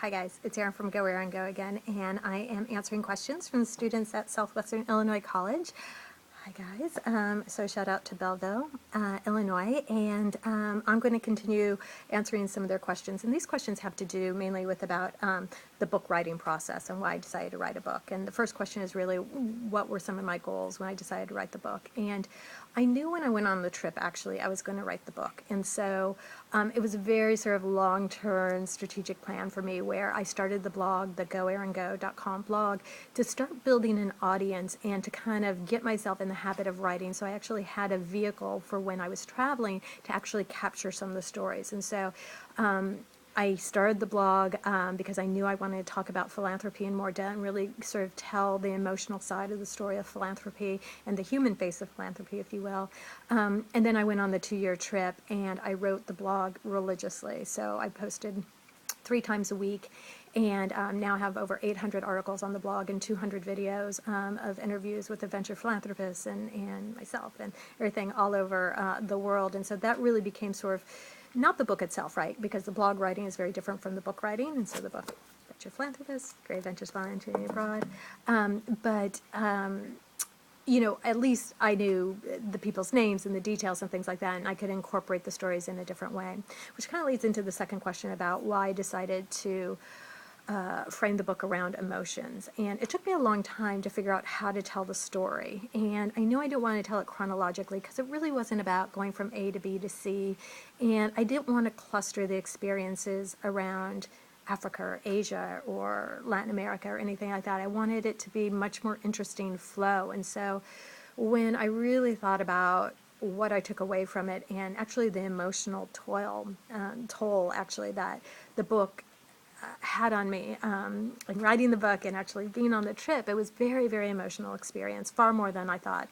Hi guys, it's Erin from Go Erin Go again, and I am answering questions from students at Southwestern Illinois College. Hi guys, so shout out to Belleville, Illinois, and I'm going to continue answering some of their questions, and these questions have to do mainly with about the book writing process and why I decided to write a book. And the first question is really, what were some of my goals when I decided to write the book? And I knew when I went on the trip, actually, I was going to write the book, and so it was a very sort of long-term strategic plan for me, where I started the blog, the goeringo.com blog, to start building an audience and to kind of get myself in the habit of writing. So I actually had a vehicle for when I was traveling to actually capture some of the stories. And so I started the blog because I knew I wanted to talk about philanthropy in more depth and really sort of tell the emotional side of the story of philanthropy and the human face of philanthropy, if you will. And then I went on the 2-year trip and I wrote the blog religiously. So I posted 3 times a week, and now have over 800 articles on the blog and 200 videos of interviews with adventure philanthropists and myself and everything all over the world. And so that really became sort of, not the book itself, right, because the blog writing is very different from the book writing, and so the book, Adventure Philanthropist, Great Adventures Volunteering Abroad, you know, at least I knew the people's names and the details and things like that, and I could incorporate the stories in a different way, which kind of leads into the second question about why I decided to frame the book around emotions. And it took me a long time to figure out how to tell the story, and I knew I didn't want to tell it chronologically because it really wasn't about going from A to B to C, and I didn't want to cluster the experiences around Africa or Asia or Latin America or anything like that. I wanted it to be much more interesting flow. And so when I really thought about what I took away from it, and actually the emotional toll actually that the book had on me in writing the book and actually being on the trip, it was very, very emotional experience, far more than I thought.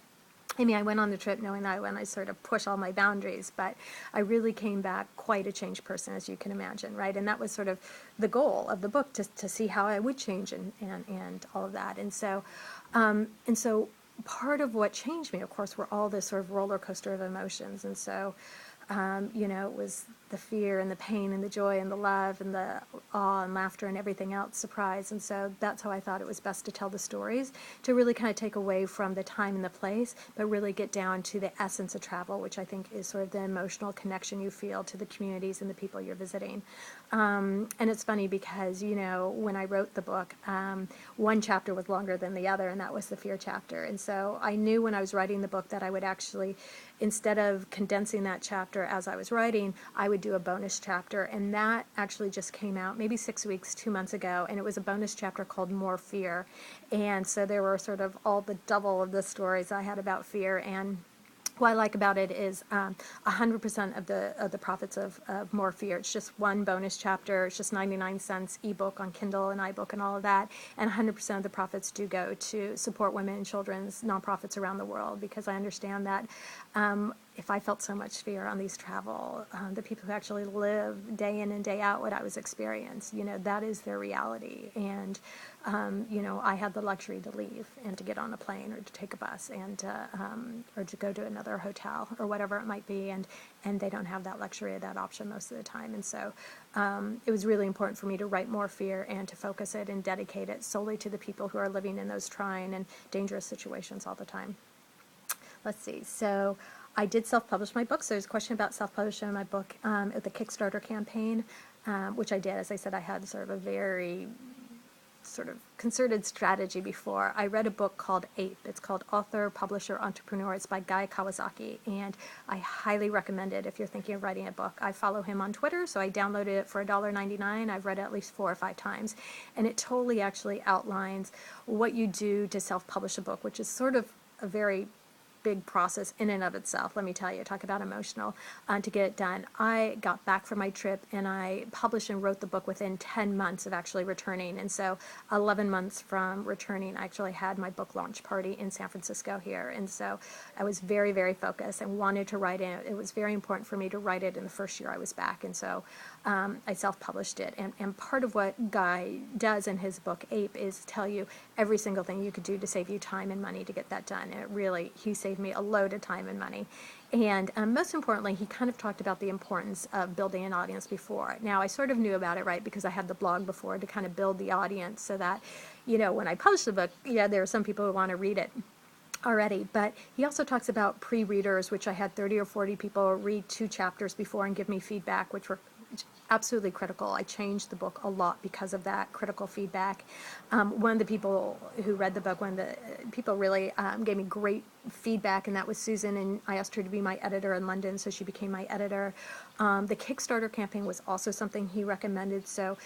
I mean, I went on the trip knowing that I sort of push all my boundaries, but I really came back quite a changed person, as you can imagine, right? And that was sort of the goal of the book, to see how I would change and all of that. And so part of what changed me, of course, were all this sort of roller coaster of emotions. And so you know, it was the fear and the pain and the joy and the love and the awe and laughter and everything else, surprise. And so that's how I thought it was best to tell the stories, to really kind of take away from the time and the place, but really get down to the essence of travel, which I think is sort of the emotional connection you feel to the communities and the people you're visiting. And it's funny because, you know, when I wrote the book, one chapter was longer than the other, and that was the fear chapter. And so I knew when I was writing the book that I would actually, instead of condensing that chapter as I was writing, I would do a bonus chapter, and that actually just came out maybe 6 weeks, 2 months ago, and it was a bonus chapter called More Fear. And so there were sort of all the double of the stories I had about fear. And what I like about it is 100% of the profits of More Fear. It's just one bonus chapter. It's just 99 cents ebook on Kindle and iBook and all of that. And 100% of the profits do go to support women and children's nonprofits around the world, because I understand that if I felt so much fear on these travel, the people who actually live day in and day out what I was experiencing, you know, that is their reality. And, you know, I had the luxury to leave and to get on a plane or to take a bus and or to go to another hotel or whatever it might be, and they don't have that luxury or that option most of the time. And so it was really important for me to write More Fear and to focus it and dedicate it solely to the people who are living in those trying and dangerous situations all the time. Let's see. So I did self-publish my book. So there's a question about self-publishing my book at the Kickstarter campaign, which I did. As I said, I had sort of a very sort of concerted strategy before. I read a book called Ape. It's called Author, Publisher, Entrepreneur. It's by Guy Kawasaki, and I highly recommend it if you're thinking of writing a book. I follow him on Twitter, so I downloaded it for $1.99. I've read it at least 4 or 5 times, and it totally actually outlines what you do to self-publish a book, which is sort of a very big process in and of itself. Let me tell you, talk about emotional, to get it done. I got back from my trip and I published and wrote the book within 10 months of actually returning. And so 11 months from returning, I actually had my book launch party in San Francisco here. And so I was very, very focused and wanted to write it. It was very important for me to write it in the first year I was back. And so I self-published it. And part of what Guy does in his book, Ape, is tell you every single thing you could do to save you time and money to get that done. And it really, he saved me a load of time and money. And most importantly, he kind of talked about the importance of building an audience before. Now, I sort of knew about it, right, because I had the blog before to kind of build the audience so that, you know, when I publish the book, yeah, there are some people who want to read it already. But he also talks about pre-readers, which I had 30 or 40 people read 2 chapters before and give me feedback, which were absolutely critical. I changed the book a lot because of that critical feedback. One of the people who read the book, one of the people really gave me great feedback, and that was Susan, and I asked her to be my editor in London, so she became my editor. The Kickstarter campaign was also something he recommended. So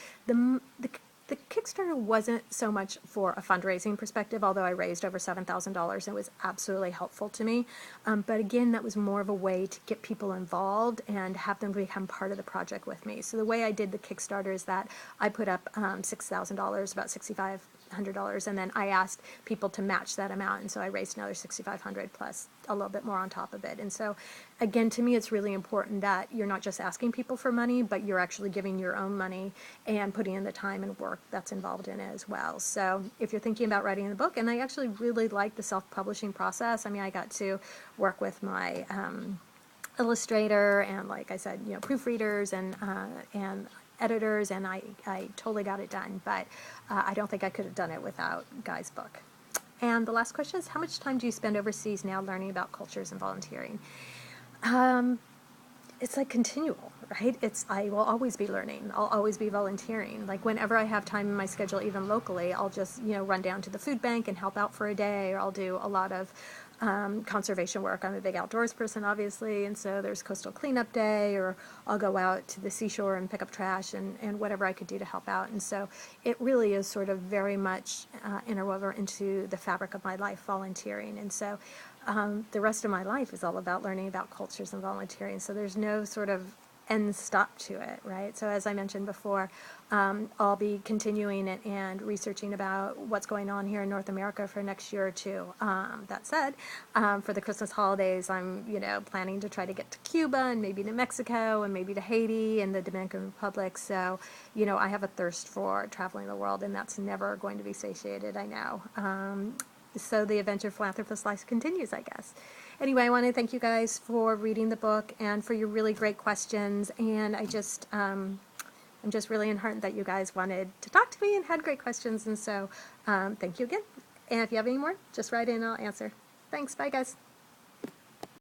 the Kickstarter wasn't so much for a fundraising perspective, although I raised over $7,000. It was absolutely helpful to me. But again, that was more of a way to get people involved and have them become part of the project with me. So the way I did the Kickstarter is that I put up $6,000, about $6,500, and then I asked people to match that amount, and so I raised another $6,500 plus a little bit more on top of it. And so again, to me, it's really important that you're not just asking people for money, but you're actually giving your own money and putting in the time and work that's involved in it as well. So if you're thinking about writing a book, and I actually really like the self-publishing process. I mean, I got to work with my illustrator and, like I said, you know, proofreaders and editors, and I totally got it done. But I don't think I could have done it without Guy's book. And the last question is, how much time do you spend overseas now learning about cultures and volunteering? It's like continual, right? I will always be learning. I'll always be volunteering. Like whenever I have time in my schedule, even locally, I'll just, you know, run down to the food bank and help out for a day, or I'll do a lot of conservation work. I'm a big outdoors person, obviously, and so there's coastal cleanup day, or I'll go out to the seashore and pick up trash and whatever I could do to help out. And so it really is sort of very much interwoven into the fabric of my life, volunteering. And so the rest of my life is all about learning about cultures and volunteering. So there's no sort of end stop to it, right? So as I mentioned before, I'll be continuing it and researching about what's going on here in North America for next year or two. That said, for the Christmas holidays, I'm, you know, planning to try to get to Cuba and maybe to Mexico and maybe to Haiti and the Dominican Republic. So, you know, I have a thirst for traveling the world, and that's never going to be satiated, I know. So the adventure philanthropist life continues, I guess. Anyway, I want to thank you guys for reading the book and for your really great questions. And I'm just really enheartened that you guys wanted to talk to me and had great questions. And so thank you again. And if you have any more, just write in, I'll answer. Thanks. Bye, guys.